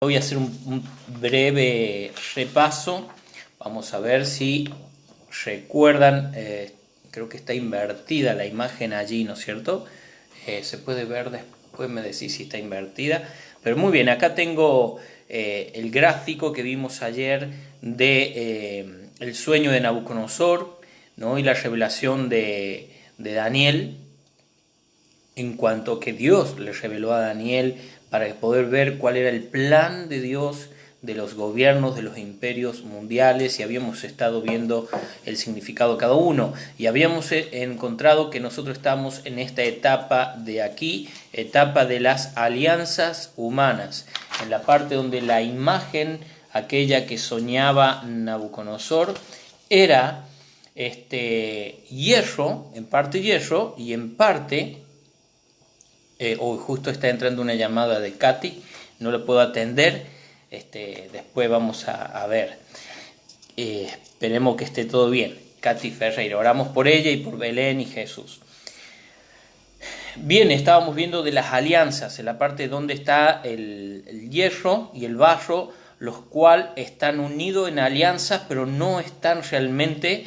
Voy a hacer un breve repaso. Vamos a ver si recuerdan. Creo que está invertida la imagen allí, ¿no es cierto? Se puede ver después, me decís si está invertida. Pero muy bien, acá tengo el gráfico que vimos ayer de el sueño de Nabucodonosor, ¿no? Y la revelación de Daniel, en cuanto a que Dios le reveló a Daniel para poder ver cuál era el plan de Dios de los gobiernos, de los imperios mundiales, y habíamos estado viendo el significado de cada uno, y habíamos encontrado que nosotros estamos en esta etapa de aquí, etapa de las alianzas humanas, en la parte donde la imagen, aquella que soñaba Nabucodonosor, era hierro, en parte hierro, y en parte hoy justo está entrando una llamada de Katy, no la puedo atender, después vamos a ver. Esperemos que esté todo bien. Katy Ferreira, oramos por ella y por Belén y Jesús. Bien, estábamos viendo de las alianzas, en la parte donde está el hierro y el barro, los cuales están unidos en alianzas, pero no están realmente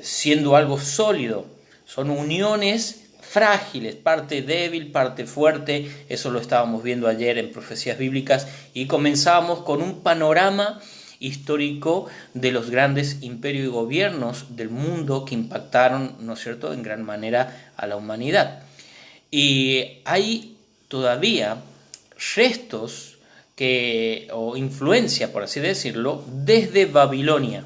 siendo algo sólido. Son uniones frágiles, parte débil, parte fuerte. Eso lo estábamos viendo ayer en Profecías Bíblicas, y comenzamos con un panorama histórico de los grandes imperios y gobiernos del mundo que impactaron, ¿no es cierto?, en gran manera a la humanidad. Y hay todavía restos o influencia, por así decirlo, desde Babilonia.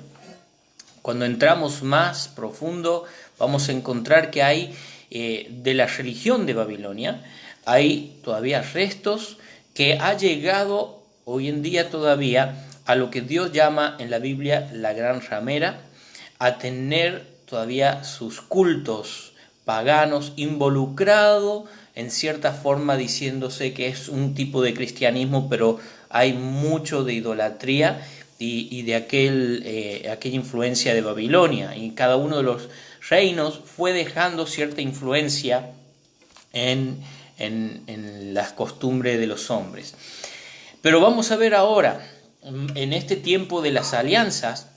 Cuando entramos más profundo, vamos a encontrar que hay de la religión de Babilonia, hay todavía restos que ha llegado hoy en día todavía a lo que Dios llama en la Biblia la gran ramera, a tener todavía sus cultos paganos involucrado en cierta forma, diciéndose que es un tipo de cristianismo, pero hay mucho de idolatría y de aquella influencia de Babilonia, y cada uno de los reinos fue dejando cierta influencia en las costumbres de los hombres. Pero vamos a ver ahora, en este tiempo de las alianzas,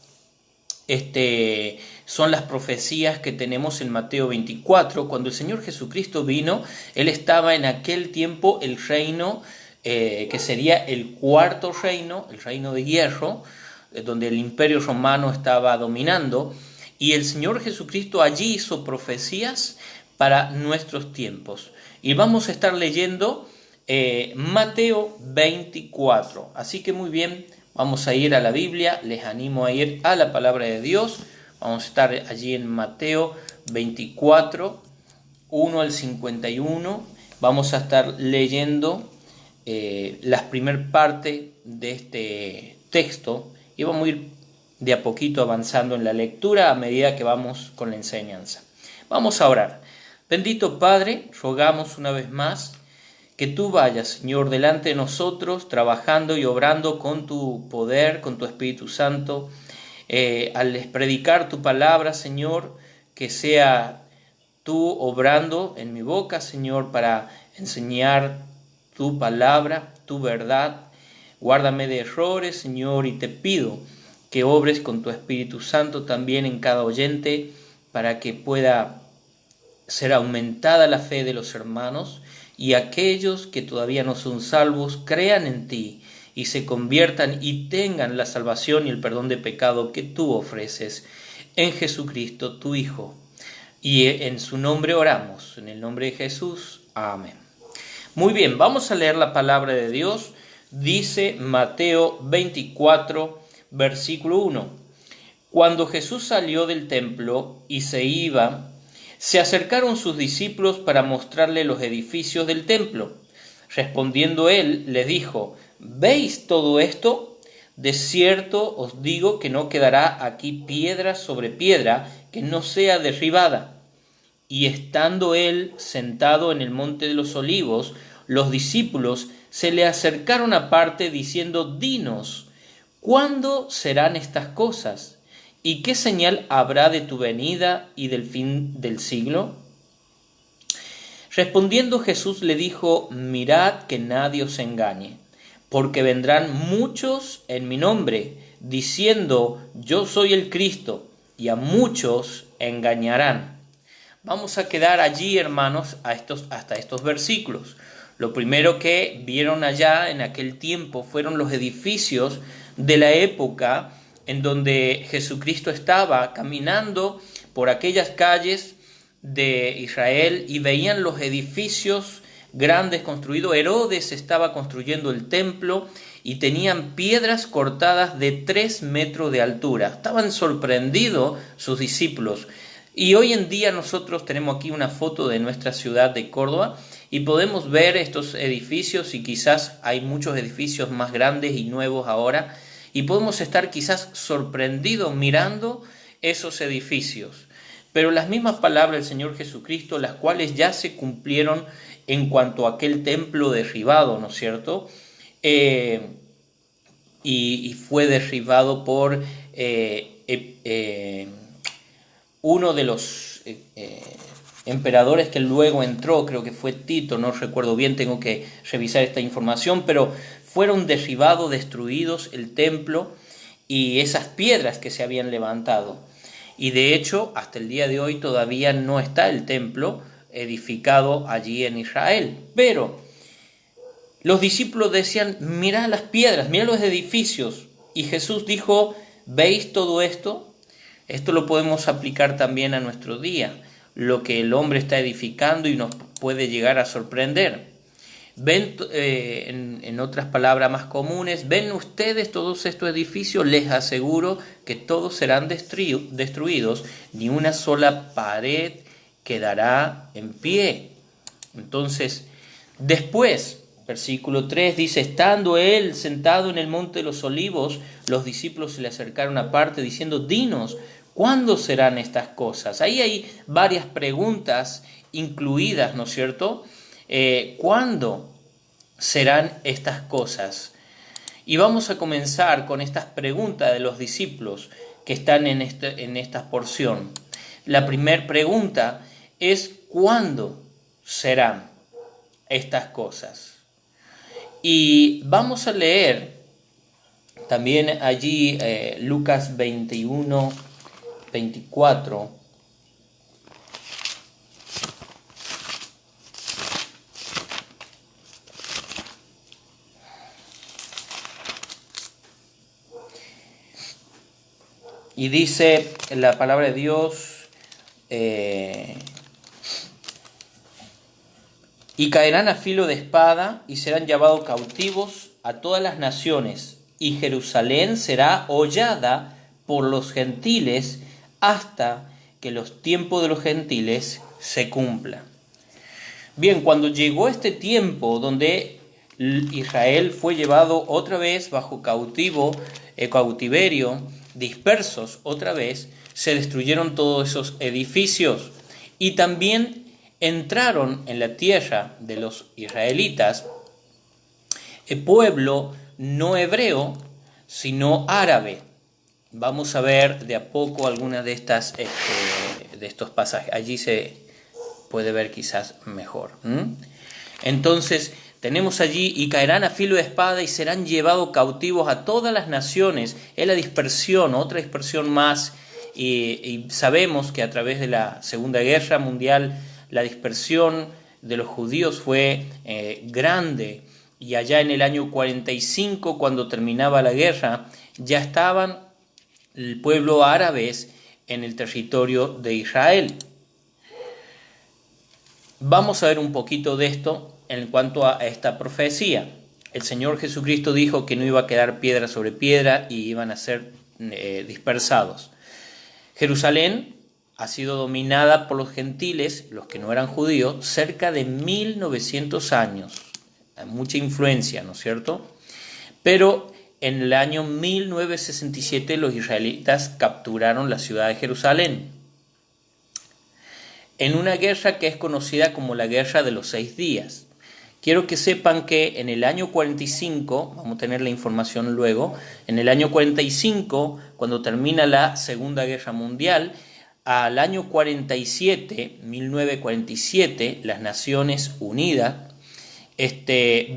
son las profecías que tenemos en Mateo 24. Cuando el Señor Jesucristo vino, Él estaba en aquel tiempo el reino que sería el cuarto reino, el reino de hierro, donde el imperio romano estaba dominando, y el Señor Jesucristo allí hizo profecías para nuestros tiempos. Y vamos a estar leyendo Mateo 24. Así que muy bien, vamos a ir a la Biblia, les animo a ir a la palabra de Dios. Vamos a estar allí en Mateo 24, 1 al 51. Vamos a estar leyendo la primer parte de este texto, y vamos a ir de a poquito avanzando en la lectura a medida que vamos con la enseñanza. Vamos a orar. Bendito Padre, rogamos una vez más que tú vayas, Señor, delante de nosotros, trabajando y obrando con tu poder, con tu Espíritu Santo, al predicar tu palabra, Señor, que sea tú obrando en mi boca, Señor, para enseñar tu palabra, tu verdad. Guárdame de errores, Señor, y te pido que obres con tu Espíritu Santo también en cada oyente, para que pueda ser aumentada la fe de los hermanos, y aquellos que todavía no son salvos crean en ti y se conviertan y tengan la salvación y el perdón de pecado que tú ofreces en Jesucristo, tu Hijo. Y en su nombre oramos, en el nombre de Jesús. Amén. Muy bien, vamos a leer la palabra de Dios. Dice Mateo 24, versículo 1. Cuando Jesús salió del templo y se iba, se acercaron sus discípulos para mostrarle los edificios del templo. Respondiendo él, les dijo: ¿Veis todo esto? De cierto os digo que no quedará aquí piedra sobre piedra que no sea derribada. Y estando él sentado en el monte de los olivos, los discípulos se le acercaron aparte diciendo: Dinos, ¿cuándo serán estas cosas? ¿Y qué señal habrá de tu venida y del fin del siglo? Respondiendo Jesús le dijo: Mirad que nadie os engañe, porque vendrán muchos en mi nombre, diciendo, yo soy el Cristo, y a muchos engañarán. Vamos a quedar allí, hermanos, hasta estos versículos. Lo primero que vieron allá en aquel tiempo fueron los edificios de la época en donde Jesucristo estaba caminando por aquellas calles de Israel y veían los edificios grandes construidos. Herodes estaba construyendo el templo y tenían piedras cortadas de 3 metros de altura. Estaban sorprendidos sus discípulos. Y hoy en día nosotros tenemos aquí una foto de nuestra ciudad de Córdoba y podemos ver estos edificios, y quizás hay muchos edificios más grandes y nuevos ahora, y podemos estar quizás sorprendidos mirando esos edificios. Pero las mismas palabras del Señor Jesucristo, las cuales ya se cumplieron en cuanto a aquel templo derribado, ¿no es cierto? Y fue derribado por uno de los emperadores que luego entró, creo que fue Tito, no recuerdo bien, tengo que revisar esta información, pero fueron derribados, destruidos el templo y esas piedras que se habían levantado. Y de hecho, hasta el día de hoy todavía no está el templo edificado allí en Israel. Pero los discípulos decían, mirá las piedras, mirá los edificios. Y Jesús dijo, ¿veis todo esto? Esto lo podemos aplicar también a nuestro día, lo que el hombre está edificando y nos puede llegar a sorprender. Ven, en otras palabras más comunes, ven ustedes todos estos edificios, les aseguro que todos serán destruidos, ni una sola pared quedará en pie. Entonces, después, versículo 3 dice, estando él sentado en el monte de los olivos, los discípulos se le acercaron aparte diciendo, dinos, ¿cuándo serán estas cosas? Ahí hay varias preguntas incluidas, ¿no es cierto? ¿Cuándo serán estas cosas? Y vamos a comenzar con estas preguntas de los discípulos que están en esta porción. La primera pregunta es, ¿cuándo serán estas cosas? Y vamos a leer también allí Lucas 21, 24. Y dice la palabra de Dios, y caerán a filo de espada y serán llevados cautivos a todas las naciones, y Jerusalén será hollada por los gentiles hasta que los tiempos de los gentiles se cumplan. Bien, cuando llegó este tiempo donde Israel fue llevado otra vez bajo cautiverio, dispersos otra vez, se destruyeron todos esos edificios y también entraron en la tierra de los israelitas el pueblo no hebreo, sino árabe. Vamos a ver de a poco algunas de estos pasajes. Allí se puede ver quizás mejor. Entonces, tenemos allí, y caerán a filo de espada y serán llevados cautivos a todas las naciones. Es la dispersión, otra dispersión más. Y sabemos que a través de la Segunda Guerra Mundial, la dispersión de los judíos fue grande. Y allá en el año 45, cuando terminaba la guerra, ya estaban el pueblo árabes en el territorio de Israel. Vamos a ver un poquito de esto en cuanto a esta profecía. El Señor Jesucristo dijo que no iba a quedar piedra sobre piedra y iban a ser dispersados. Jerusalén ha sido dominada por los gentiles, los que no eran judíos, cerca de 1900 años. Hay mucha influencia, ¿no es cierto? Pero en el año 1967 los israelitas capturaron la ciudad de Jerusalén en una guerra que es conocida como la Guerra de los 6 días. Quiero que sepan que en el año 45, vamos a tener la información luego, en el año 45, cuando termina la Segunda Guerra Mundial, al año 47, 1947, las Naciones Unidas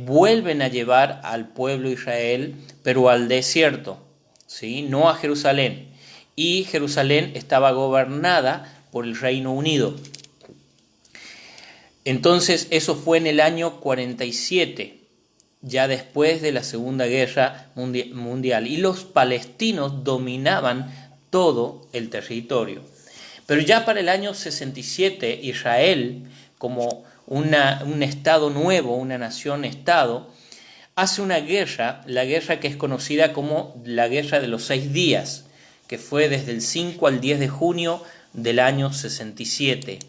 vuelven a llevar al pueblo de Israel, pero al desierto, ¿sí? No a Jerusalén. Y Jerusalén estaba gobernada por el Reino Unido. Entonces eso fue en el año 47, ya después de la Segunda Guerra Mundial, y los palestinos dominaban todo el territorio. Pero ya para el año 67, Israel, como un estado nuevo, una nación-estado, hace una guerra, la guerra que es conocida como la Guerra de los 6 días, que fue desde el 5 al 10 de junio del año 67.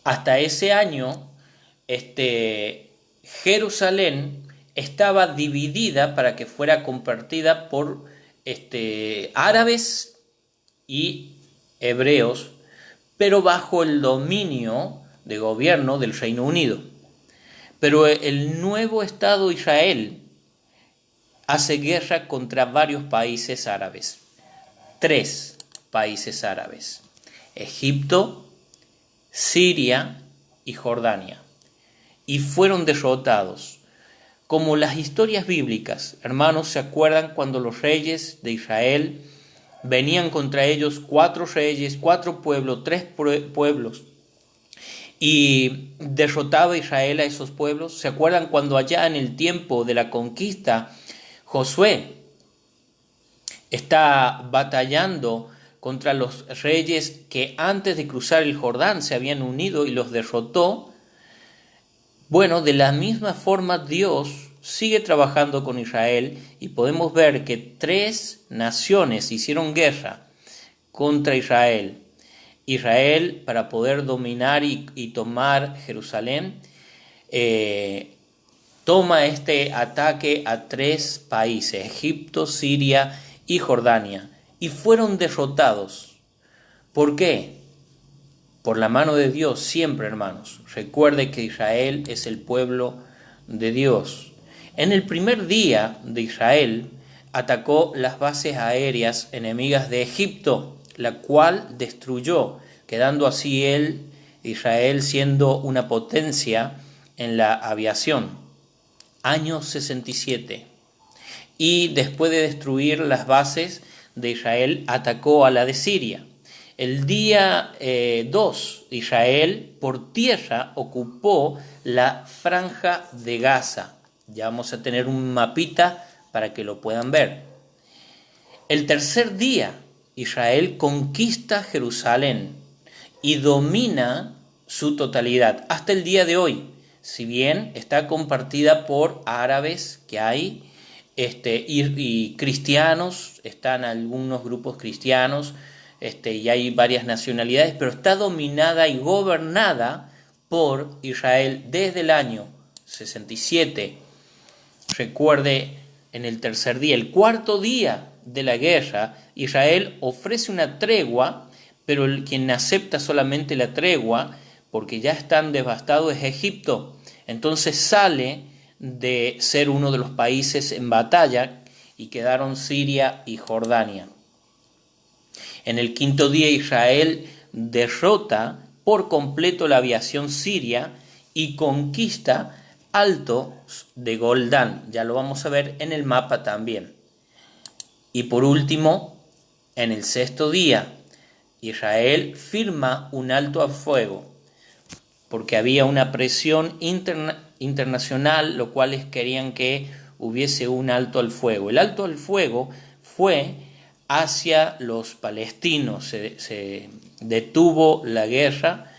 Hasta ese año, Jerusalén estaba dividida para que fuera compartida por árabes y hebreos, pero bajo el dominio de gobierno del Reino Unido. Pero el nuevo Estado Israel hace guerra contra varios países árabes. 3 países árabes: Egipto, Siria y Jordania. Y fueron derrotados. Como las historias bíblicas, hermanos, ¿se acuerdan cuando los reyes de Israel venían contra ellos 4 reyes, 4 pueblos, 3 pueblos, y derrotaba Israel a esos pueblos? ¿Se acuerdan cuando allá en el tiempo de la conquista Josué está batallando contra los reyes que antes de cruzar el Jordán se habían unido y los derrotó? Bueno, de la misma forma Dios sigue trabajando con Israel, y podemos ver que 3 naciones hicieron guerra contra Israel. Israel, para poder dominar y tomar Jerusalén, toma este ataque a 3 países: Egipto, Siria y Jordania, y fueron derrotados. ¿Por qué? Por la mano de Dios siempre, hermanos. Recuerde que Israel es el pueblo de Dios. En el primer día de Israel atacó las bases aéreas enemigas de Egipto, la cual destruyó, quedando así Israel, siendo una potencia en la aviación. Año 67. Y después de destruir las bases de Israel, atacó a la de Siria. El día 2, Israel por tierra ocupó la franja de Gaza. Ya vamos a tener un mapita para que lo puedan ver. El tercer día, Israel conquista Jerusalén y domina su totalidad hasta el día de hoy. Si bien está compartida por árabes que hay, y cristianos, están algunos grupos cristianos, y hay varias nacionalidades, pero está dominada y gobernada por Israel desde el año 67. Recuerde, en el tercer día, el cuarto día de la guerra, Israel ofrece una tregua, pero quien acepta solamente la tregua, porque ya están devastados, es Egipto. Entonces sale de ser uno de los países en batalla y quedaron Siria y Jordania. En el quinto día, Israel derrota por completo la aviación siria y conquista Alto de Goldán. Ya lo vamos a ver en el mapa también. Y por último, en el sexto día, Israel firma un alto al fuego, porque había una presión internacional, lo cual querían que hubiese un alto al fuego. El alto al fuego fue hacia los palestinos, se detuvo la guerra,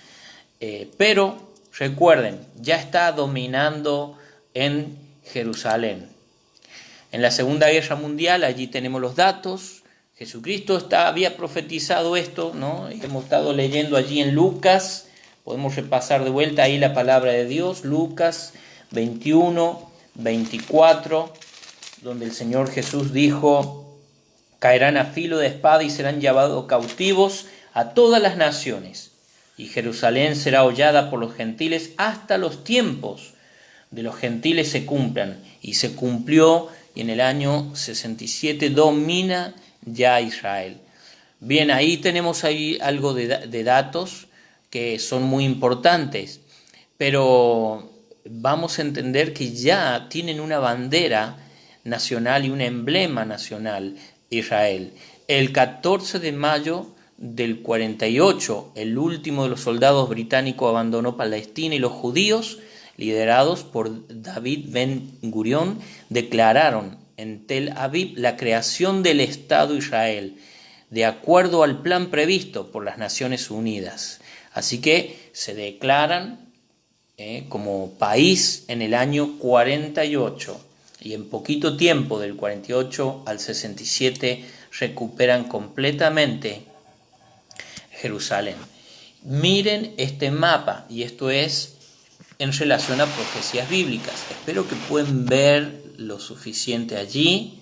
pero recuerden, ya está dominando en Jerusalén. En la Segunda Guerra Mundial, allí tenemos los datos. Jesucristo había profetizado esto, ¿no? Hemos estado leyendo allí en Lucas, podemos repasar de vuelta ahí la palabra de Dios, Lucas 21, 24, donde el Señor Jesús dijo: caerán a filo de espada y serán llevados cautivos a todas las naciones, y Jerusalén será hollada por los gentiles hasta los tiempos de los gentiles se cumplan. Y se cumplió, y en el año 67 domina ya Israel. Bien, ahí tenemos ahí algo de datos que son muy importantes, pero vamos a entender que ya tienen una bandera nacional y un emblema nacional, Israel. El 14 de mayo del 48, el último de los soldados británicos abandonó Palestina y los judíos, liderados por David Ben Gurión, declararon en Tel Aviv la creación del Estado Israel, de acuerdo al plan previsto por las Naciones Unidas. Así que se declaran como país en el año 48, y en poquito tiempo, del 48 al 67, recuperan completamente Jerusalén. Miren este mapa, y esto es en relación a profecías bíblicas. Espero que puedan ver lo suficiente allí.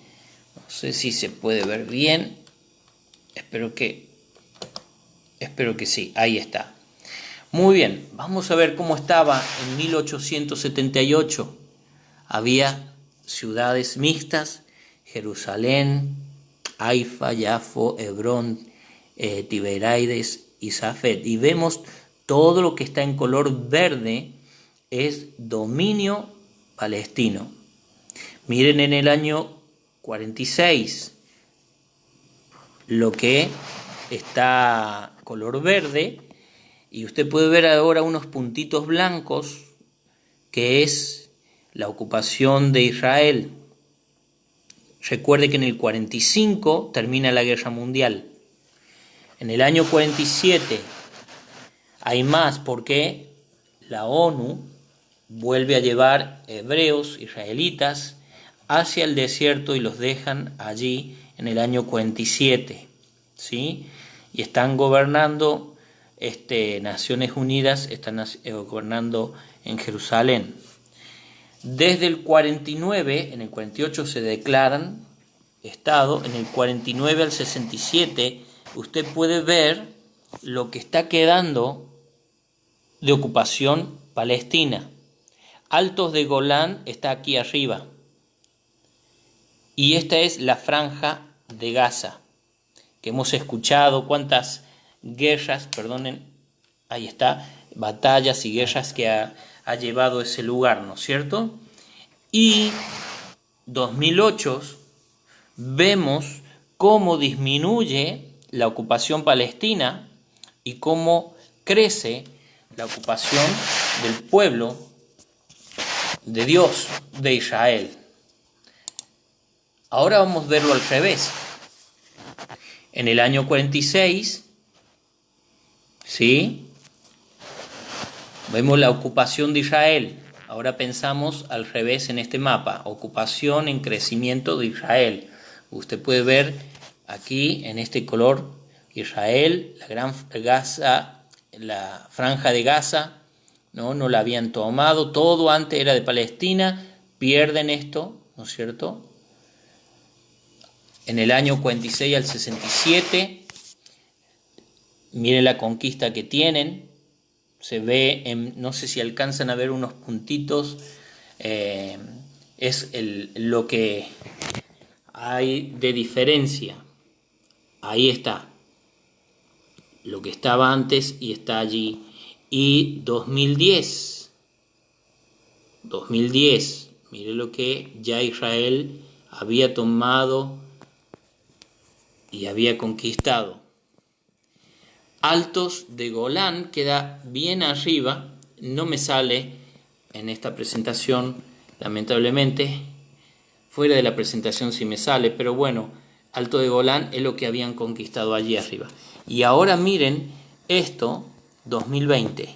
No sé si se puede ver bien. Espero que sí, ahí está. Muy bien, vamos a ver cómo estaba en 1878. Había ciudades mixtas: Jerusalén, Haifa, Jafo, Hebrón, Tiberaides y Safed. Y vemos todo lo que está en color verde es dominio palestino. Miren en el año 46 lo que está color verde, y usted puede ver ahora unos puntitos blancos que es la ocupación de Israel. Recuerde que en el 45 termina la Guerra Mundial. En el año 47 hay más, porque la ONU vuelve a llevar hebreos, israelitas, hacia el desierto y los dejan allí en el año 47, ¿sí? Y están gobernando, Naciones Unidas están gobernando en Jerusalén. Desde el 49, en el 48 se declaran Estado, en el 49 al 67 usted puede ver lo que está quedando de ocupación palestina. Altos de Golán está aquí arriba, y esta es la franja de Gaza, que hemos escuchado cuántas guerras, ahí está, batallas y guerras que ha llevado ese lugar, ¿no es cierto? Y 2008 vemos cómo disminuye la ocupación palestina y cómo crece la ocupación del pueblo de Dios, de Israel. Ahora vamos a verlo al revés. En el año 46, ¿sí?, vemos la ocupación de Israel. Ahora pensamos al revés en este mapa: ocupación en crecimiento de Israel. Usted puede ver aquí en este color Israel, la gran Gaza, la franja de Gaza, no la habían tomado, todo antes era de Palestina, pierden esto, ¿no es cierto? En el año 46 al 67, miren la conquista que tienen. Se ve, no sé si alcanzan a ver unos puntitos, es lo que hay de diferencia. Ahí está, lo que estaba antes y está allí. Y 2010, mire lo que ya Israel había tomado y había conquistado. Altos de Golán queda bien arriba, no me sale en esta presentación, lamentablemente. Fuera de la presentación sí me sale, pero bueno, Alto de Golán es lo que habían conquistado allí arriba. Y ahora miren esto, 2020.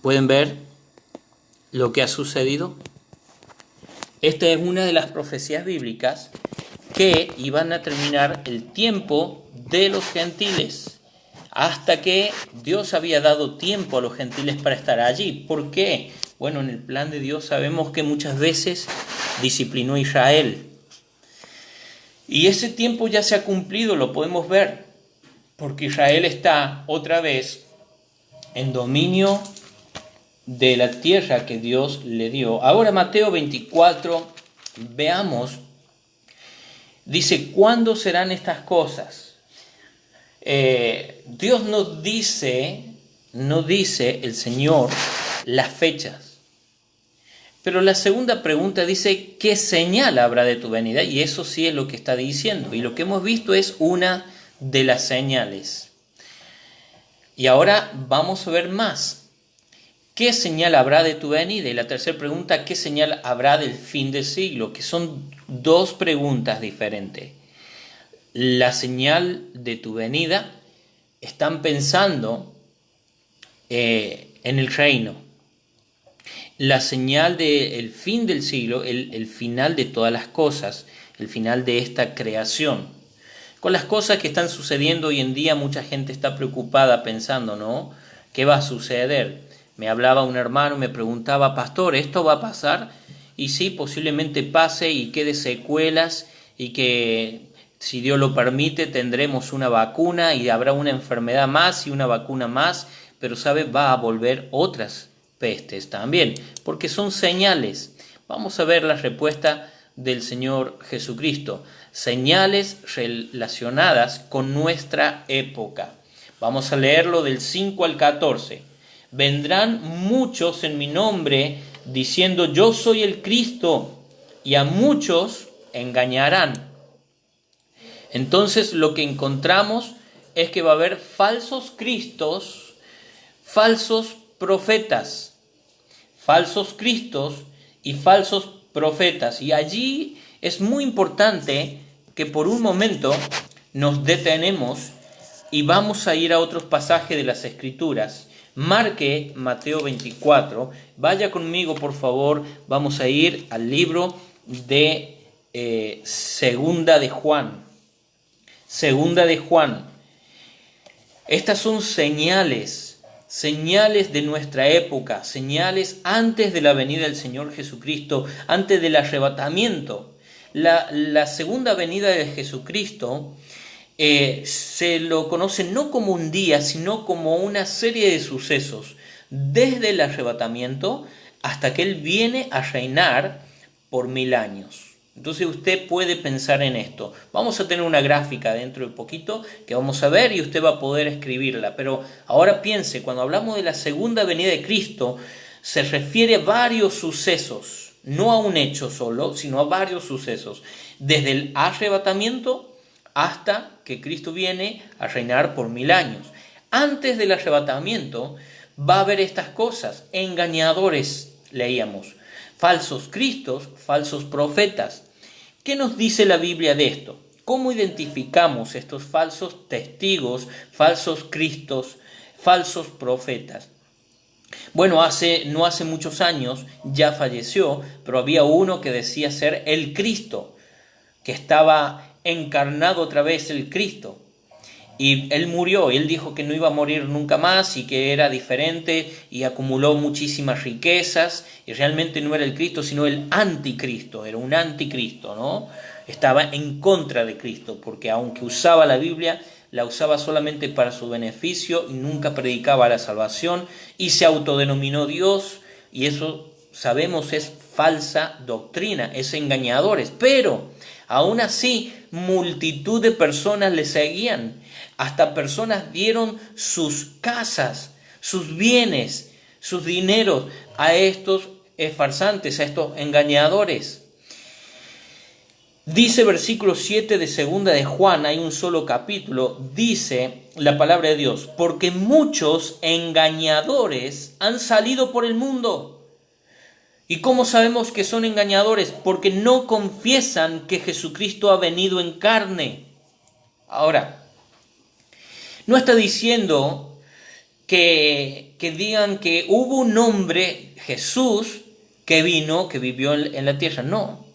¿Pueden ver lo que ha sucedido? Esta es una de las profecías bíblicas que iban a terminar el tiempo de los gentiles, hasta que Dios había dado tiempo a los gentiles para estar allí. ¿Por qué? Bueno, en el plan de Dios sabemos que muchas veces disciplinó a Israel. Y ese tiempo ya se ha cumplido, lo podemos ver, porque Israel está otra vez en dominio de la tierra que Dios le dio. Ahora Mateo 24, veamos, dice: ¿cuándo serán estas cosas? Dios nos dice no dice el Señor las fechas. Pero la segunda pregunta dice, ¿qué señal habrá de tu venida? Y eso sí es lo que está diciendo. Y lo que hemos visto es una de las señales. Y ahora vamos a ver más. ¿Qué señal habrá de tu venida? Y la tercera pregunta, ¿qué señal habrá del fin del siglo? Que son dos preguntas diferentes. La señal de tu venida, están pensando en el reino. La señal del fin del siglo, el final de todas las cosas, el final de esta creación. Con las cosas que están sucediendo hoy en día, mucha gente está preocupada pensando, ¿no? ¿Qué va a suceder? Me hablaba un hermano, me preguntaba, pastor, ¿esto va a pasar? Y sí, posiblemente pase y quede secuelas y que, si Dios lo permite, tendremos una vacuna y habrá una enfermedad más y una vacuna más, pero, ¿sabe? Va a volver otras pestes también, porque son señales. Vamos a ver la respuesta del Señor Jesucristo. Señales relacionadas con nuestra época. Vamos a leerlo del 5 al 14. Vendrán muchos en mi nombre diciendo yo soy el Cristo, y a muchos engañarán. Entonces lo que encontramos es que va a haber falsos cristos, falsos profetas, falsos cristos y falsos profetas. Y allí es muy importante que por un momento nos detenemos y vamos a ir a otros pasajes de las Escrituras. Marque Mateo 24. Vaya conmigo, por favor. Vamos a ir al libro de Segunda de Juan. Segunda de Juan. Estas son señales de nuestra época, señales antes de la venida del Señor Jesucristo, antes del arrebatamiento. La segunda venida de Jesucristo se lo conoce no como un día, sino como una serie de sucesos, desde el arrebatamiento hasta que Él viene a reinar por 1000 años. Entonces usted puede pensar en esto. Vamos a tener una gráfica dentro de poquito que vamos a ver y usted va a poder escribirla. Pero ahora piense, cuando hablamos de la segunda venida de Cristo, se refiere a varios sucesos, no a un hecho solo, sino a varios sucesos. Desde el arrebatamiento hasta que Cristo viene a reinar por 1000 años. Antes del arrebatamiento va a haber estas cosas, engañadores, leíamos, falsos cristos, falsos profetas. ¿Qué nos dice la Biblia de esto? ¿Cómo identificamos estos falsos testigos, falsos cristos, falsos profetas? Bueno, no hace muchos años, ya falleció, pero había uno que decía ser el Cristo, que estaba encarnado otra vez el Cristo. Y él murió, y él dijo que no iba a morir nunca más y que era diferente y acumuló muchísimas riquezas y realmente no era el Cristo sino el anticristo, era un anticristo, ¿no? Estaba en contra de Cristo porque aunque usaba la Biblia, la usaba solamente para su beneficio y nunca predicaba la salvación y se autodenominó Dios, y eso sabemos es falsa doctrina, es engañadores, pero aún así multitud de personas le seguían. Hasta personas dieron sus casas, sus bienes, sus dineros a estos farsantes, a estos engañadores. Dice versículo 7 de segunda de Juan, hay un solo capítulo, dice la palabra de Dios, porque muchos engañadores han salido por el mundo. ¿Y cómo sabemos que son engañadores? Porque no confiesan que Jesucristo ha venido en carne. Ahora, no está diciendo que digan que hubo un hombre, Jesús, que vivió en la tierra. No.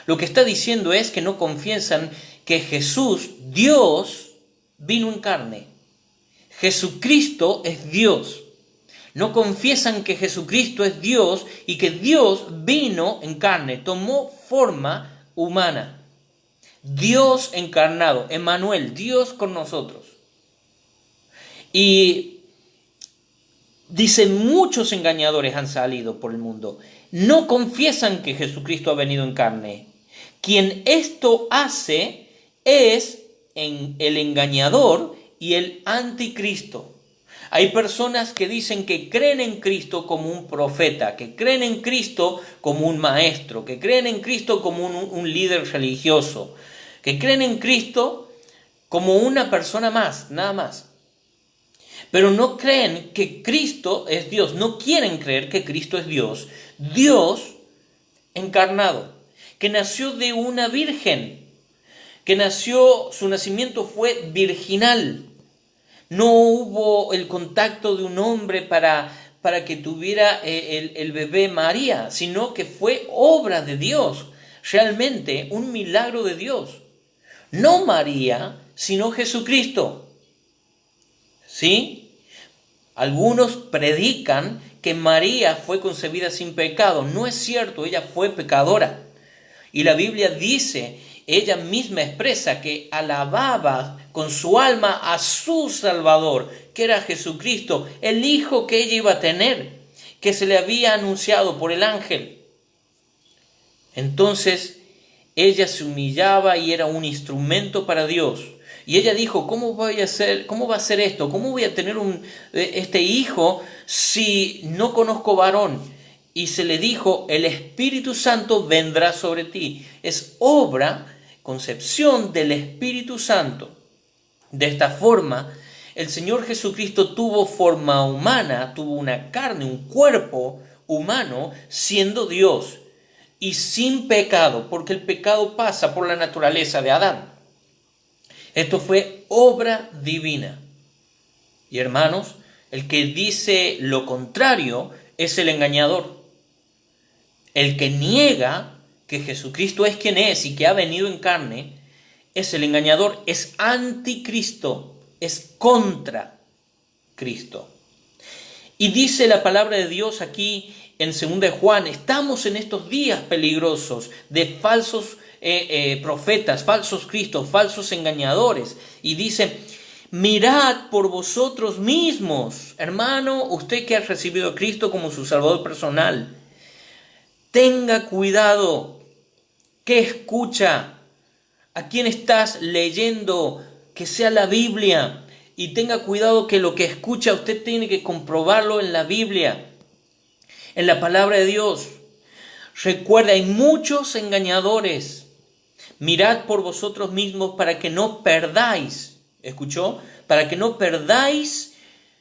Lo que está diciendo es que no confiesan que Jesús, Dios, vino en carne. Jesucristo es Dios. No confiesan que Jesucristo es Dios y que Dios vino en carne, tomó forma humana. Dios encarnado, Emmanuel, Dios con nosotros. Y dice, muchos engañadores han salido por el mundo. No confiesan que Jesucristo ha venido en carne. Quien esto hace es el engañador y el anticristo. Hay personas que dicen que creen en Cristo como un profeta, que creen en Cristo como un maestro, que creen en Cristo como un líder religioso, que creen en Cristo como una persona más, nada más. Pero no creen que Cristo es Dios, no quieren creer que Cristo es Dios, Dios encarnado, que nació de una virgen, su nacimiento fue virginal. No hubo el contacto de un hombre para que tuviera el bebé María, sino que fue obra de Dios, realmente un milagro de Dios. No María, sino Jesucristo. ¿Sí? Algunos predican que María fue concebida sin pecado. No es cierto, ella fue pecadora. Y la Biblia dice, ella misma expresa que alababa con su alma a su Salvador, que era Jesucristo, el Hijo que ella iba a tener, que se le había anunciado por el ángel. Entonces, ella se humillaba y era un instrumento para Dios. Y ella dijo, ¿cómo va a ser esto? ¿Cómo voy a tener este hijo si no conozco varón? Y se le dijo, el Espíritu Santo vendrá sobre ti. Es obra, concepción del Espíritu Santo. De esta forma, el Señor Jesucristo tuvo forma humana, tuvo una carne, un cuerpo humano, siendo Dios y sin pecado, porque el pecado pasa por la naturaleza de Adán. Esto fue obra divina. Y hermanos, el que dice lo contrario es el engañador. El que niega que Jesucristo es quien es y que ha venido en carne, es el engañador, es anticristo, es contra Cristo. Y dice la palabra de Dios aquí en 2 de Juan, estamos en estos días peligrosos de falsos profetas, falsos cristos, falsos engañadores. Y dice, mirad por vosotros mismos, hermano, usted que ha recibido a Cristo como su Salvador personal, tenga cuidado, ¿qué escucha? ¿A quién estás leyendo? Que sea la Biblia. Y tenga cuidado que lo que escucha usted tiene que comprobarlo en la Biblia, en la palabra de Dios. Recuerda, hay muchos engañadores. Mirad por vosotros mismos para que no perdáis, ¿escuchó? Para que no perdáis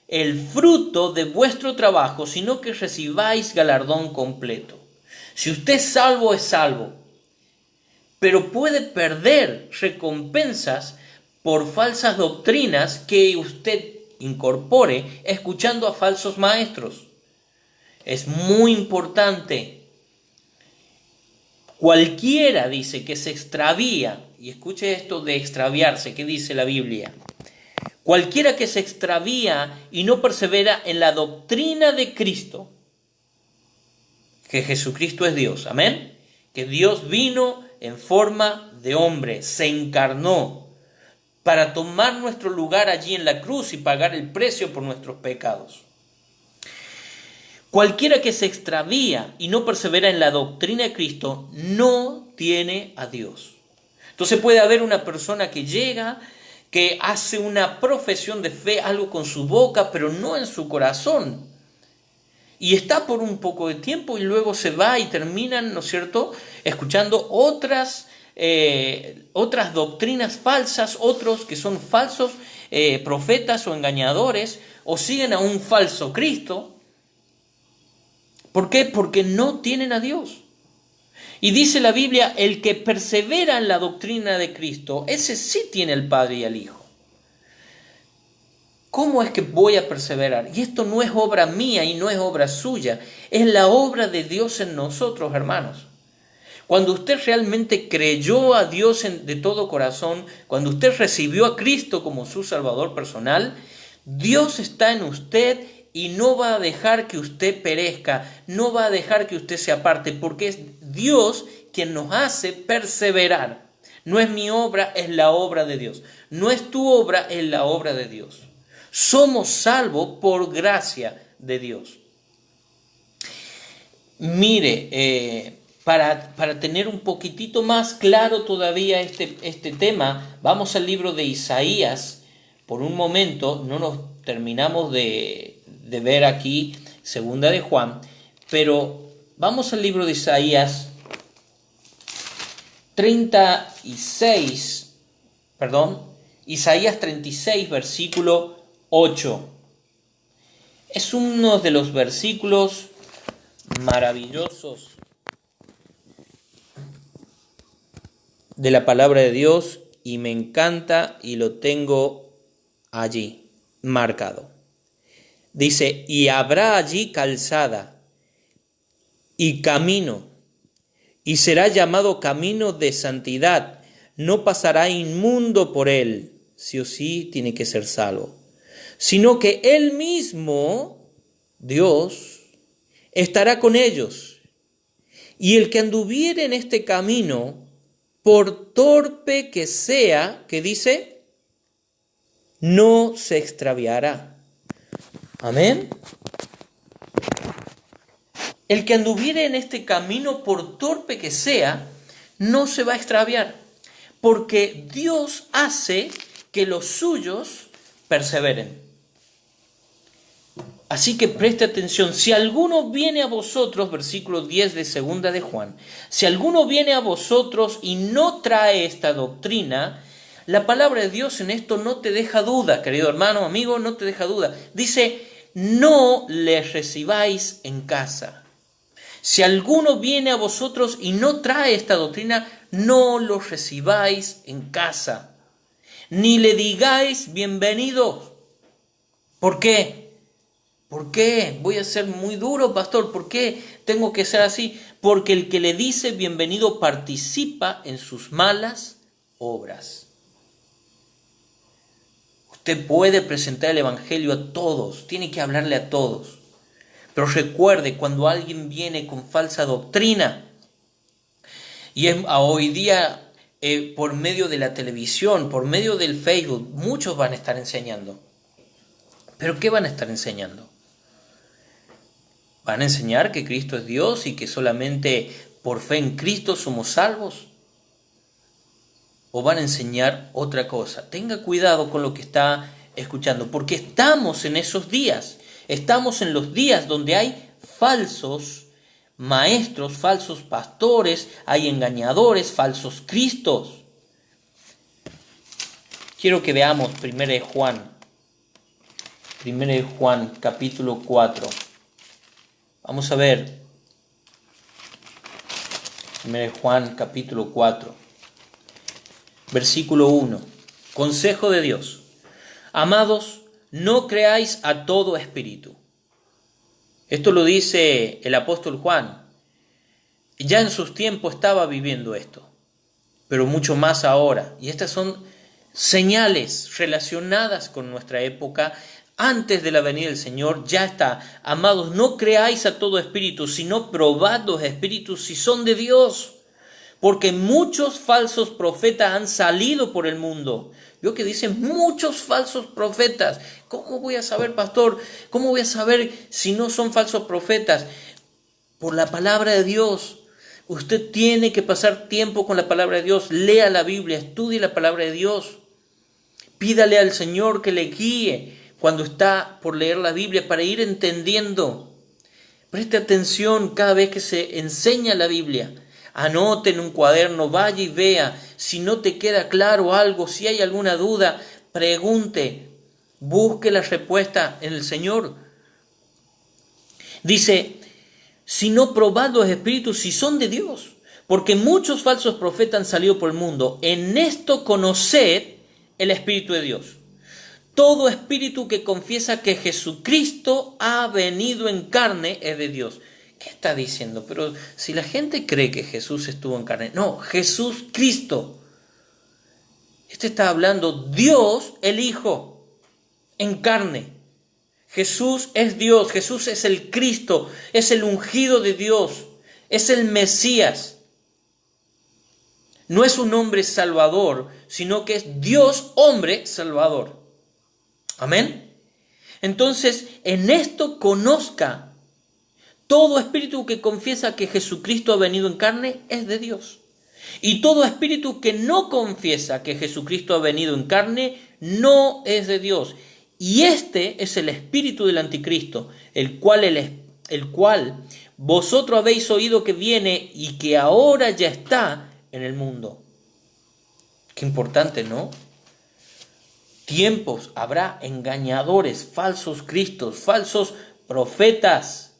el fruto de vuestro trabajo, sino que recibáis galardón completo. Si usted es salvo, pero puede perder recompensas por falsas doctrinas que usted incorpore escuchando a falsos maestros. Es muy importante. Cualquiera, dice, que se extravía, y escuche esto de extraviarse, ¿qué dice la Biblia? Cualquiera que se extravía y no persevera en la doctrina de Cristo, que Jesucristo es Dios, amén, que Dios vino en forma de hombre, se encarnó para tomar nuestro lugar allí en la cruz y pagar el precio por nuestros pecados. Cualquiera que se extravía y no persevera en la doctrina de Cristo no tiene a Dios. Entonces puede haber una persona que llega, que hace una profesión de fe, algo con su boca, pero no en su corazón. Y está por un poco de tiempo y luego se va y terminan, ¿no es cierto?, escuchando otras doctrinas falsas, otros que son falsos profetas o engañadores, o siguen a un falso Cristo. ¿Por qué? Porque no tienen a Dios. Y dice la Biblia, el que persevera en la doctrina de Cristo, ese sí tiene al Padre y al Hijo. ¿Cómo es que voy a perseverar? Y esto no es obra mía y no es obra suya, es la obra de Dios en nosotros, hermanos. Cuando usted realmente creyó a Dios de todo corazón, cuando usted recibió a Cristo como su Salvador personal, Dios está en usted y no va a dejar que usted perezca, no va a dejar que usted se aparte, porque es Dios quien nos hace perseverar. No es mi obra, es la obra de Dios. No es tu obra, es la obra de Dios. Somos salvos por gracia de Dios. Mire, para tener un poquitito más claro todavía este tema, vamos al libro de Isaías. Por un momento, no nos terminamos de ver aquí, segunda de Juan, pero vamos al libro de Isaías 36, versículo 8. Es uno de los versículos maravillosos de la palabra de Dios y me encanta y lo tengo allí marcado. Dice, y habrá allí calzada y camino, y será llamado camino de santidad, no pasará inmundo por él, sí o sí tiene que ser salvo, sino que él mismo, Dios, estará con ellos, y el que anduviere en este camino, por torpe que sea, que dice, no se extraviará. Amén. El que anduviere en este camino, por torpe que sea, no se va a extraviar, porque Dios hace que los suyos perseveren. Así que preste atención, si alguno viene a vosotros, versículo 10 de segunda de Juan, si alguno viene a vosotros y no trae esta doctrina, la palabra de Dios en esto no te deja duda, querido hermano, amigo, no te deja duda. Dice, no le recibáis en casa. Si alguno viene a vosotros y no trae esta doctrina, no lo recibáis en casa, ni le digáis bienvenido. ¿Por qué? ¿Por qué? Voy a ser muy duro, pastor. ¿Por qué tengo que ser así? Porque el que le dice bienvenido participa en sus malas obras. Usted puede presentar el evangelio a todos, tiene que hablarle a todos. Pero recuerde, cuando alguien viene con falsa doctrina, y hoy día por medio de la televisión, por medio del Facebook, muchos van a estar enseñando. ¿Pero qué van a estar enseñando? ¿Van a enseñar que Cristo es Dios y que solamente por fe en Cristo somos salvos? ¿O van a enseñar otra cosa? Tenga cuidado con lo que está escuchando, porque estamos en esos días. Estamos en los días donde hay falsos maestros, falsos pastores, hay engañadores, falsos cristos. Quiero que veamos 1 de Juan, capítulo 4. Vamos a ver 1 de Juan, capítulo 4, versículo 1. Consejo de Dios. Amados, no creáis a todo espíritu. Esto lo dice el apóstol Juan. Ya en sus tiempos estaba viviendo esto, pero mucho más ahora. Y estas son señales relacionadas con nuestra época. Antes de la venida del Señor ya está. Amados, no creáis a todo espíritu, sino probad los espíritus si son de Dios. Porque muchos falsos profetas han salido por el mundo. Veo que dicen muchos falsos profetas. ¿Cómo voy a saber, pastor? ¿Cómo voy a saber si no son falsos profetas? Por la palabra de Dios. Usted tiene que pasar tiempo con la palabra de Dios. Lea la Biblia, estudie la palabra de Dios. Pídale al Señor que le guíe cuando está por leer la Biblia para ir entendiendo. Preste atención cada vez que se enseña la Biblia. Anote en un cuaderno, vaya y vea. Si no te queda claro algo, si hay alguna duda, pregunte. Busque la respuesta en el Señor. Dice, si no probad los espíritus si son de Dios, porque muchos falsos profetas han salido por el mundo. En esto conoced el Espíritu de Dios. Todo espíritu que confiesa que Jesucristo ha venido en carne es de Dios. ¿Qué está diciendo? Pero si la gente cree que Jesús estuvo en carne. No, Jesús Cristo. Este está hablando Dios el Hijo en carne. Jesús es Dios, Jesús es el Cristo, es el ungido de Dios, es el Mesías. No es un hombre salvador, sino que es Dios hombre salvador. Amén. Entonces, en esto conozca. Todo espíritu que confiesa que Jesucristo ha venido en carne es de Dios. Y todo espíritu que no confiesa que Jesucristo ha venido en carne no es de Dios. Y este es el espíritu del anticristo, el cual vosotros habéis oído que viene y que ahora ya está en el mundo. Qué importante, ¿no? Tiempos habrá engañadores, falsos cristos, falsos profetas.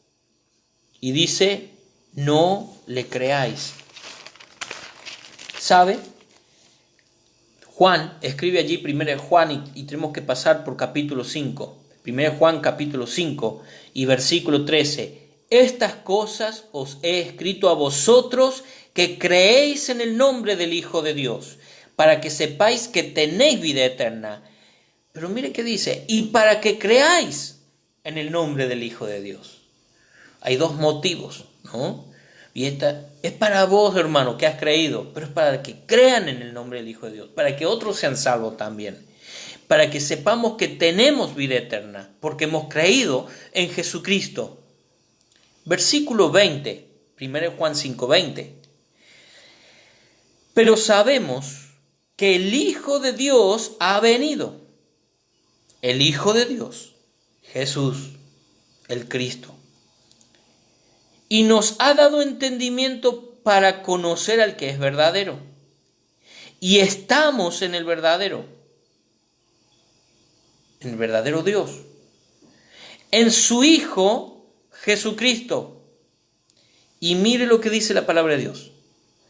Y dice, no le creáis. ¿Sabe? Juan escribe allí 1 Juan y tenemos que pasar por capítulo 5. 1 Juan capítulo 5 y versículo 13. Estas cosas os he escrito a vosotros que creéis en el nombre del Hijo de Dios, para que sepáis que tenéis vida eterna. Pero mire qué dice, y para que creáis en el nombre del Hijo de Dios. Hay dos motivos, ¿no? Y esta es para vos, hermano, que has creído, pero es para que crean en el nombre del Hijo de Dios, para que otros sean salvos también, para que sepamos que tenemos vida eterna, porque hemos creído en Jesucristo. Versículo 20, 1 Juan 5:20. Pero sabemos que el Hijo de Dios ha venido. El Hijo de Dios, Jesús, el Cristo. Y nos ha dado entendimiento para conocer al que es verdadero. Y estamos en el verdadero Dios. En su Hijo, Jesucristo. Y mire lo que dice la palabra de Dios.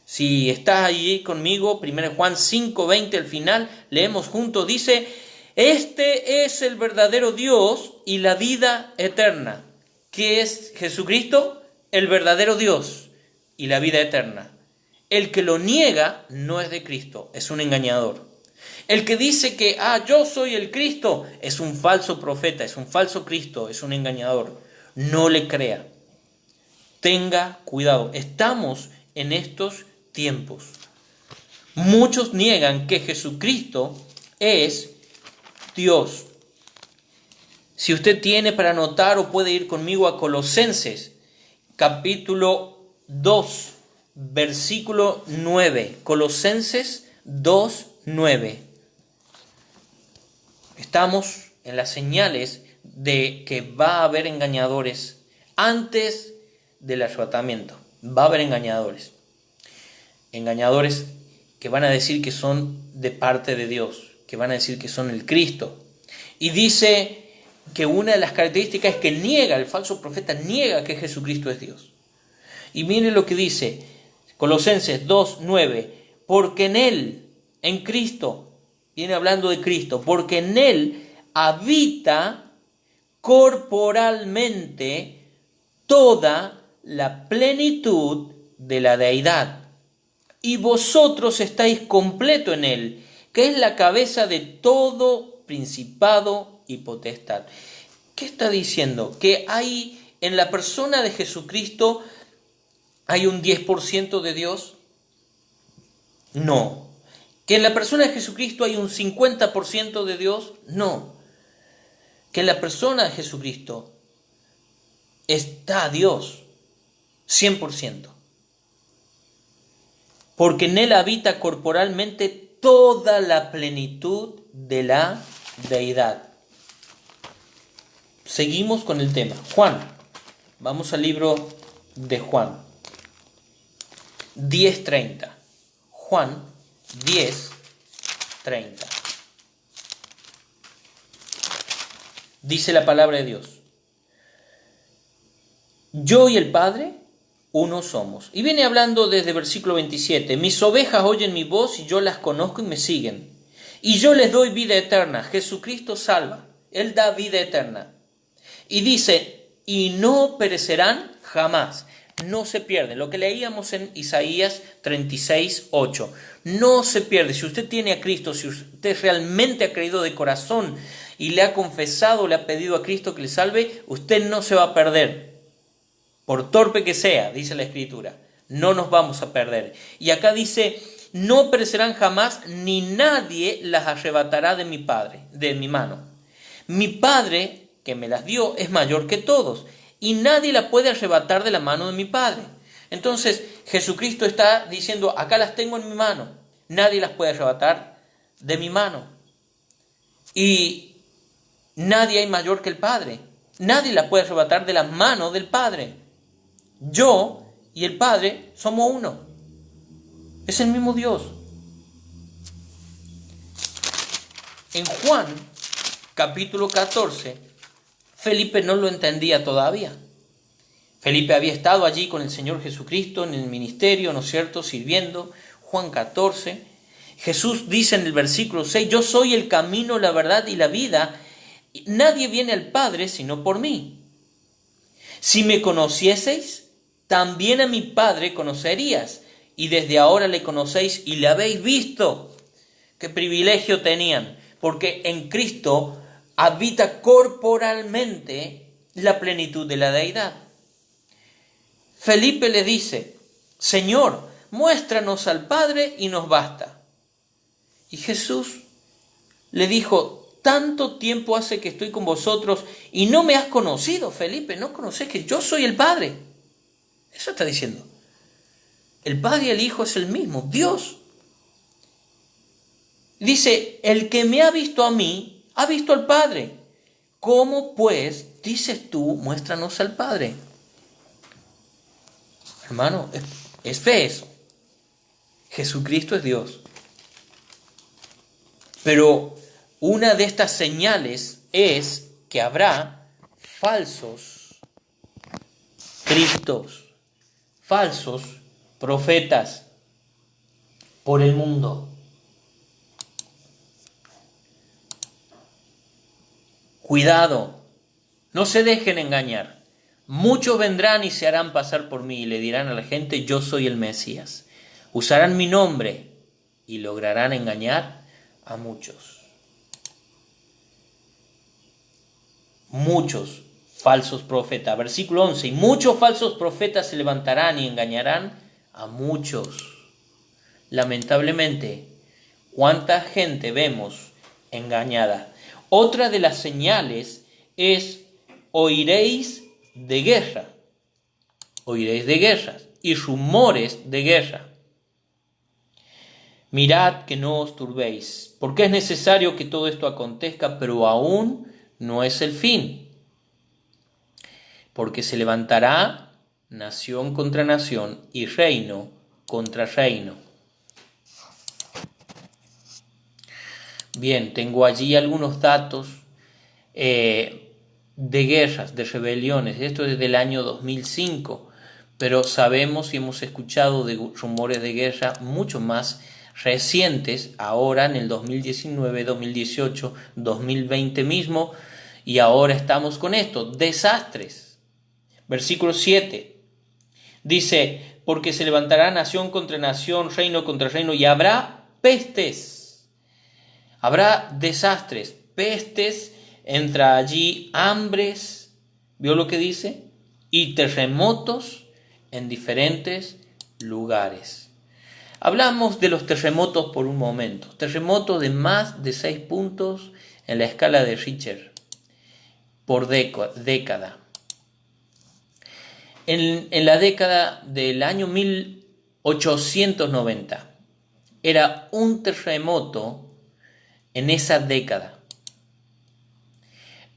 Si estás allí conmigo, 1 Juan 5:20 al final, leemos juntos, dice, este es el verdadero Dios y la vida eterna. ¿Qué es Jesucristo? El verdadero Dios y la vida eterna. El que lo niega no es de Cristo, es un engañador. El que dice que, yo soy el Cristo, es un falso profeta, es un falso Cristo, es un engañador. No le crea. Tenga cuidado. Estamos en estos tiempos. Muchos niegan que Jesucristo es Dios. Si usted tiene para anotar o puede ir conmigo a Colosenses, capítulo 2, versículo 9. Colosenses 2:9. Estamos en las señales de que va a haber engañadores antes del arrebatamiento. Va a haber engañadores. Engañadores que van a decir que son de parte de Dios, que van a decir que son el Cristo. Y dice que una de las características es que el falso profeta niega que Jesucristo es Dios. Y mire lo que dice Colosenses 2:9, porque en Él, en Cristo, viene hablando de Cristo, porque en Él habita corporalmente toda la plenitud de la deidad. Y vosotros estáis completo en Él, que es la cabeza de todo principado y potestad. ¿Qué está diciendo? Que hay en la persona de Jesucristo hay un 10% de Dios. No. ¿Que en la persona de Jesucristo hay un 50% de Dios? No. Que en la persona de Jesucristo está Dios 100%. Porque en Él habita corporalmente toda la plenitud de la deidad. Seguimos con el tema. Juan. Vamos al libro de Juan. 10:30. Juan 10:30. Dice la palabra de Dios. Yo y el Padre, uno somos. Y viene hablando desde versículo 27. Mis ovejas oyen mi voz y yo las conozco y me siguen. Y yo les doy vida eterna. Jesucristo salva. Él da vida eterna. Y dice, y no perecerán jamás. No se pierden. Lo que leíamos en Isaías 36:8. No se pierde. Si usted tiene a Cristo, si usted realmente ha creído de corazón y le ha confesado, le ha pedido a Cristo que le salve, usted no se va a perder. Por torpe que sea, dice la Escritura, no nos vamos a perder. Y acá dice, no perecerán jamás, ni nadie las arrebatará de mi Padre, de mi mano. Mi Padre, que me las dio, es mayor que todos, y nadie la puede arrebatar de la mano de mi Padre. Entonces, Jesucristo está diciendo, acá las tengo en mi mano, nadie las puede arrebatar de mi mano. Y Nadie hay mayor que el Padre. Nadie la puede arrebatar de las manos del Padre. Yo y el Padre somos uno. Es el mismo Dios. En Juan, capítulo 14, Felipe no lo entendía todavía. Felipe había estado allí con el Señor Jesucristo en el ministerio, ¿no es cierto?, sirviendo. Juan 14. Jesús dice en el versículo 6, yo soy el camino, la verdad y la vida. Nadie viene al Padre sino por mí. Si me conocieseis, también a mi Padre conocerías. Y desde ahora le conocéis y le habéis visto. Qué privilegio tenían, porque en Cristo habita corporalmente la plenitud de la deidad. Felipe le dice, Señor, muéstranos al Padre y nos basta. Y Jesús le dijo, tanto tiempo hace que estoy con vosotros y no me has conocido, Felipe, no conoces que yo soy el Padre. Eso está diciendo. El Padre y el Hijo es el mismo, Dios. Dice, el que me ha visto a mí, ha visto al Padre. ¿Cómo pues dices tú, muéstranos al Padre? Hermano, es fe eso. Jesucristo es Dios. Pero una de estas señales es que habrá falsos cristos, falsos profetas por el mundo. Cuidado, no se dejen engañar. Muchos vendrán y se harán pasar por mí y le dirán a la gente, yo soy el Mesías. Usarán mi nombre y lograrán engañar a muchos. Muchos falsos profetas. Versículo 11. Y muchos falsos profetas se levantarán y engañarán a muchos. Lamentablemente, ¿cuánta gente vemos engañada? Otra de las señales es oiréis de guerra. Oiréis de guerras y rumores de guerra. Mirad que no os turbéis, porque es necesario que todo esto acontezca, pero aún no es el fin. Porque se levantará nación contra nación y reino contra reino. Bien, tengo allí algunos datos de guerras, de rebeliones. Esto es del año 2005, pero sabemos y hemos escuchado de rumores de guerra mucho más recientes, ahora en el 2019, 2018, 2020 mismo, y ahora estamos con esto, desastres. Versículo 7 dice, porque se levantará nación contra nación, reino contra reino, y habrá pestes, habrá desastres, pestes, entra allí hambres, ¿vio lo que dice? Y terremotos en diferentes lugares. Hablamos de los terremotos por un momento. Terremotos de más de 6 puntos en la escala de Richter por década. En la década del año 1890 era un terremoto en esa década.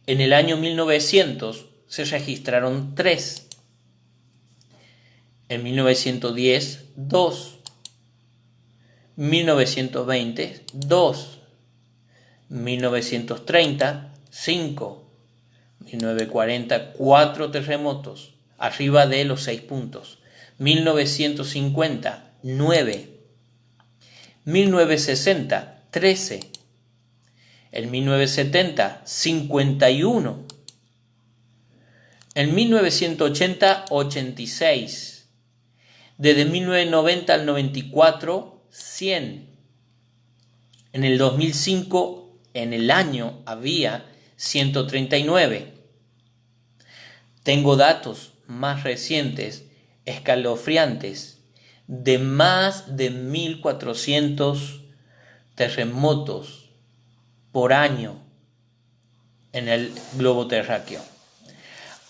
En el año 1900 se registraron 3. En 1910, 2. 1920, 2. 1930, 5. 1940, 4 terremotos, arriba de los 6 puntos. 1950, 9. 1960, 13. En 1970, 51. En 1980, 86. Desde 1990 al 94, 100. En el 2005, en el año, había 139. Tengo datos más recientes, escalofriantes, de más de 1.400 terremotos por año en el globo terráqueo.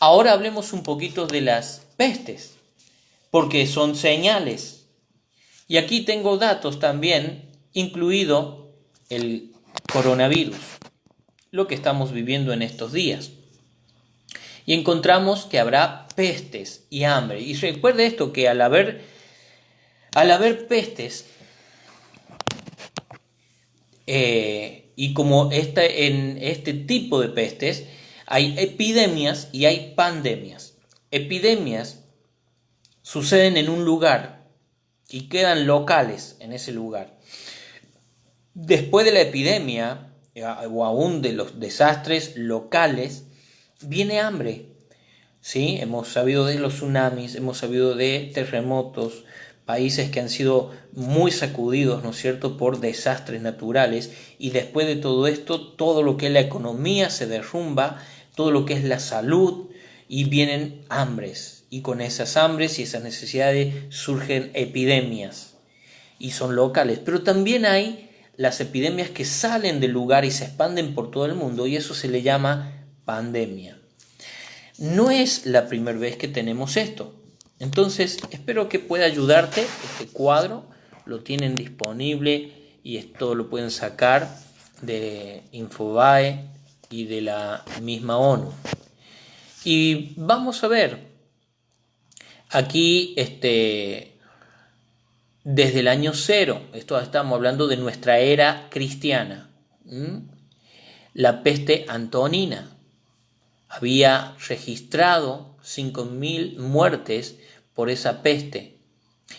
Ahora hablemos un poquito de las pestes, porque son señales. Y aquí tengo datos también, incluido el coronavirus. lo que estamos viviendo en estos días. Y encontramos que habrá pestes y hambre. Y recuerde esto, que al haber pestes, y como en este tipo de pestes, hay epidemias y hay pandemias. Epidemias suceden en un lugar y quedan locales en ese lugar. Después de la epidemia, o aún de los desastres locales, viene hambre. ¿Sí? Hemos sabido de los tsunamis, hemos sabido de terremotos, países que han sido muy sacudidos, ¿no es cierto?, por desastres naturales, y después de todo esto, todo lo que es la economía se derrumba, todo lo que es la salud, y vienen hambres, y con esas hambres y esas necesidades surgen epidemias, y son locales. Pero también hay las epidemias que salen del lugar y se expanden por todo el mundo, y eso se le llama pandemia. No es la primera vez que tenemos esto. Entonces, espero que pueda ayudarte. Este cuadro lo tienen disponible y esto lo pueden sacar de Infobae y de la misma ONU. Y vamos a ver, aquí desde el año 0, esto estamos hablando de nuestra era cristiana, la peste antonina. Había registrado 5.000 muertes por esa peste.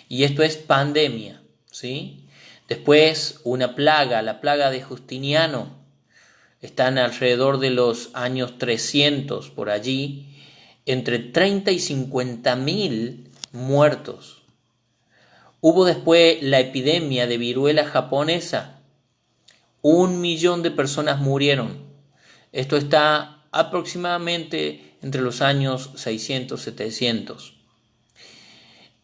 Y esto es pandemia, ¿sí? Después una plaga, la plaga de Justiniano. Están alrededor de los años 300 por allí. Entre 30 y 50.000 muertos. Hubo después la epidemia de viruela japonesa. 1 millón de personas murieron. Esto está aproximadamente entre los años 600 y 700.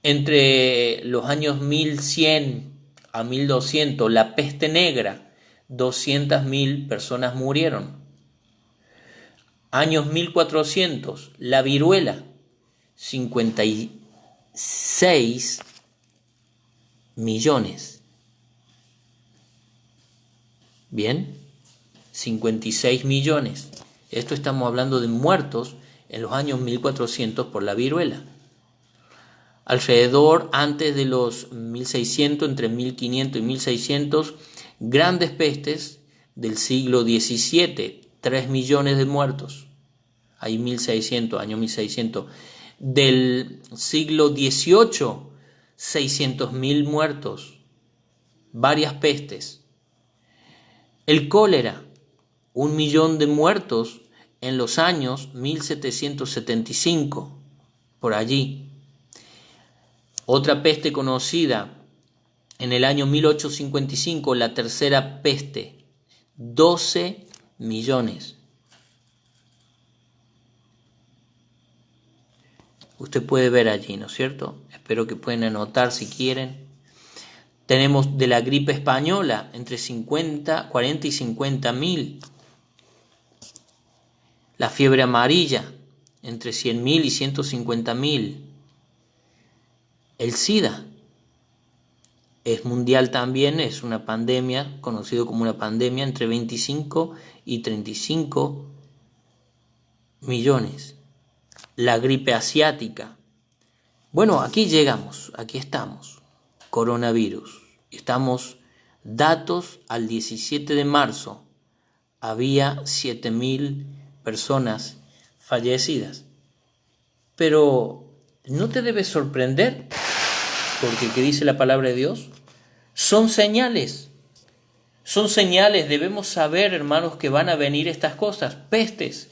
Entre los años 1100 a 1200, la peste negra, 200.000 personas murieron. Años 1400, la viruela, 56 millones. Bien, 56 millones. Esto estamos hablando de muertos en los años 1400 por la viruela. Alrededor, antes de los 1600, entre 1500 y 1600, grandes pestes del siglo XVII, 3 millones de muertos. Hay 1600, año 1600. Del siglo XVIII, 600.000 muertos. Varias pestes. El cólera, 1 millón de muertos en los años 1775, por allí. Otra peste conocida en el año 1855, la tercera peste, 12 millones. Usted puede ver allí, ¿no es cierto? Espero que puedan anotar si quieren. Tenemos de la gripe española, entre 40 y 50.000. La fiebre amarilla, entre 100.000 y 150.000. El SIDA es mundial también, es una pandemia, conocido como una pandemia, entre 25 y 35 millones. La gripe asiática. Bueno, aquí llegamos, aquí estamos. Coronavirus. Estamos, datos al 17 de marzo. Había 7.000 personas fallecidas. Pero no te debes sorprender, porque ¿qué dice la palabra de Dios? Son señales. Son señales, debemos saber, hermanos, que van a venir estas cosas, pestes,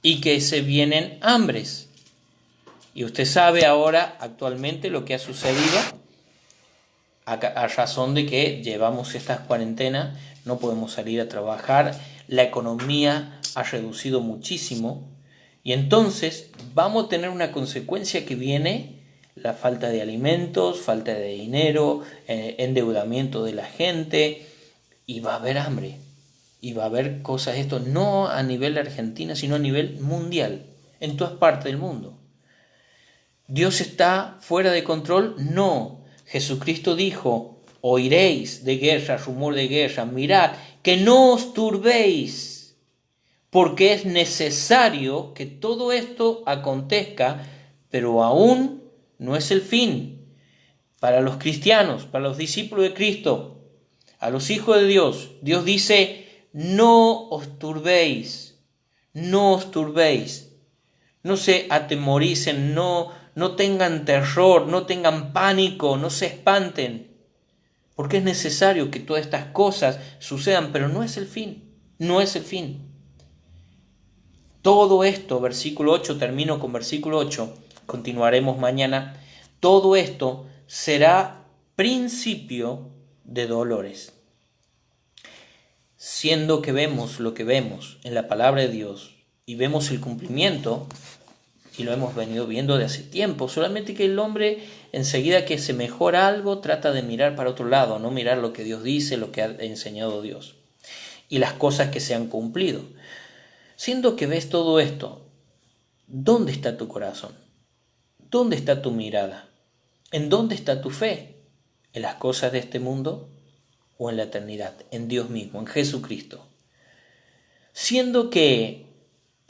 y que se vienen hambres. Y usted sabe ahora, actualmente, lo que ha sucedido, a razón de que llevamos estas cuarentenas, no podemos salir a trabajar, la economía ha reducido muchísimo, y entonces vamos a tener una consecuencia que viene, la falta de alimentos, falta de dinero, endeudamiento de la gente, y va a haber hambre, y va a haber cosas, esto no a nivel Argentina, sino a nivel mundial, en todas partes del mundo. ¿Dios está fuera de control? No. Jesucristo dijo, oiréis de guerra, rumor de guerra, mirad, que no os turbéis, porque es necesario que todo esto acontezca, pero aún no es el fin. Para los cristianos, para los discípulos de Cristo, a los hijos de Dios, Dios dice: no os turbéis, no os turbéis, no se atemoricen, no tengan terror, no tengan pánico, no se espanten, porque es necesario que todas estas cosas sucedan, pero no es el fin, no es el fin. Todo esto, versículo 8, termino con versículo 8, continuaremos mañana. Todo esto será principio de dolores. Siendo que vemos lo que vemos en la palabra de Dios y vemos el cumplimiento, y lo hemos venido viendo de hace tiempo, solamente que el hombre enseguida que se mejora algo trata de mirar para otro lado, no mirar lo que Dios dice, lo que ha enseñado Dios y las cosas que se han cumplido. Siendo que ves todo esto, ¿dónde está tu corazón? ¿Dónde está tu mirada? ¿En dónde está tu fe? ¿En las cosas de este mundo o en la eternidad? En Dios mismo, en Jesucristo. Siendo que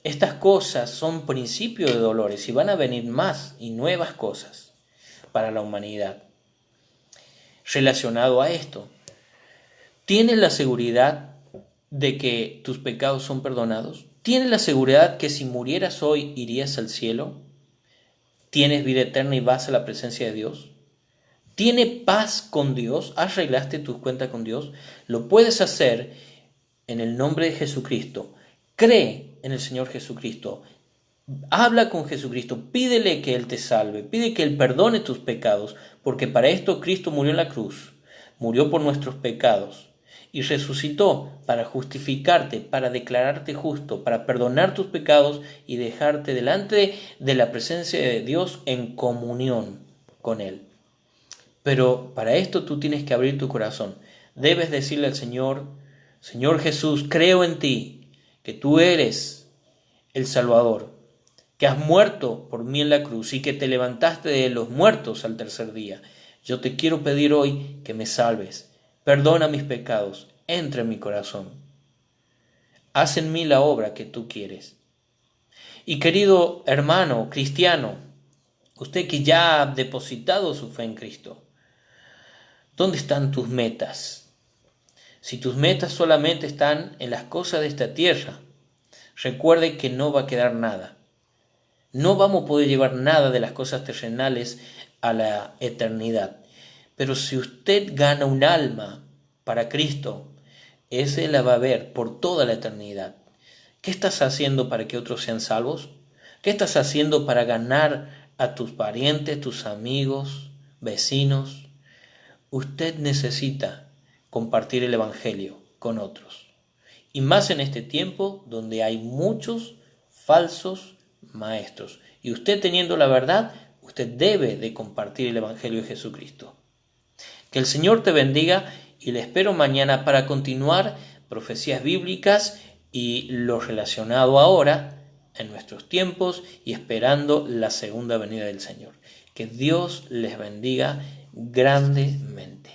estas cosas son principio de dolores y van a venir más y nuevas cosas para la humanidad. Relacionado a esto, ¿tienes la seguridad de que tus pecados son perdonados? ¿Tienes la seguridad que si murieras hoy irías al cielo? ¿Tienes vida eterna y vas a la presencia de Dios? ¿Tienes paz con Dios? ¿Arreglaste tus cuentas con Dios? Lo puedes hacer en el nombre de Jesucristo. Cree en el Señor Jesucristo. Habla con Jesucristo. Pídele que Él te salve. Pide que Él perdone tus pecados. Porque para esto Cristo murió en la cruz. Murió por nuestros pecados. Y resucitó para justificarte, para declararte justo, para perdonar tus pecados y dejarte delante de la presencia de Dios en comunión con Él. Pero para esto tú tienes que abrir tu corazón. Debes decirle al Señor: Señor Jesús, creo en ti, que tú eres el Salvador, que has muerto por mí en la cruz y que te levantaste de los muertos al tercer día. Yo te quiero pedir hoy que me salves. Perdona mis pecados, entra en mi corazón. Haz en mí la obra que tú quieres. Y querido hermano cristiano, usted que ya ha depositado su fe en Cristo, ¿dónde están tus metas? Si tus metas solamente están en las cosas de esta tierra, recuerde que no va a quedar nada. No vamos a poder llevar nada de las cosas terrenales a la eternidad. Pero si usted gana un alma para Cristo, ese la va a ver por toda la eternidad. ¿Qué estás haciendo para que otros sean salvos? ¿Qué estás haciendo para ganar a tus parientes, tus amigos, vecinos? Usted necesita compartir el Evangelio con otros. Y más en este tiempo donde hay muchos falsos maestros. Y usted teniendo la verdad, usted debe de compartir el Evangelio de Jesucristo. Que el Señor te bendiga y le espero mañana para continuar profecías bíblicas y lo relacionado ahora en nuestros tiempos y esperando la segunda venida del Señor. Que Dios les bendiga grandemente.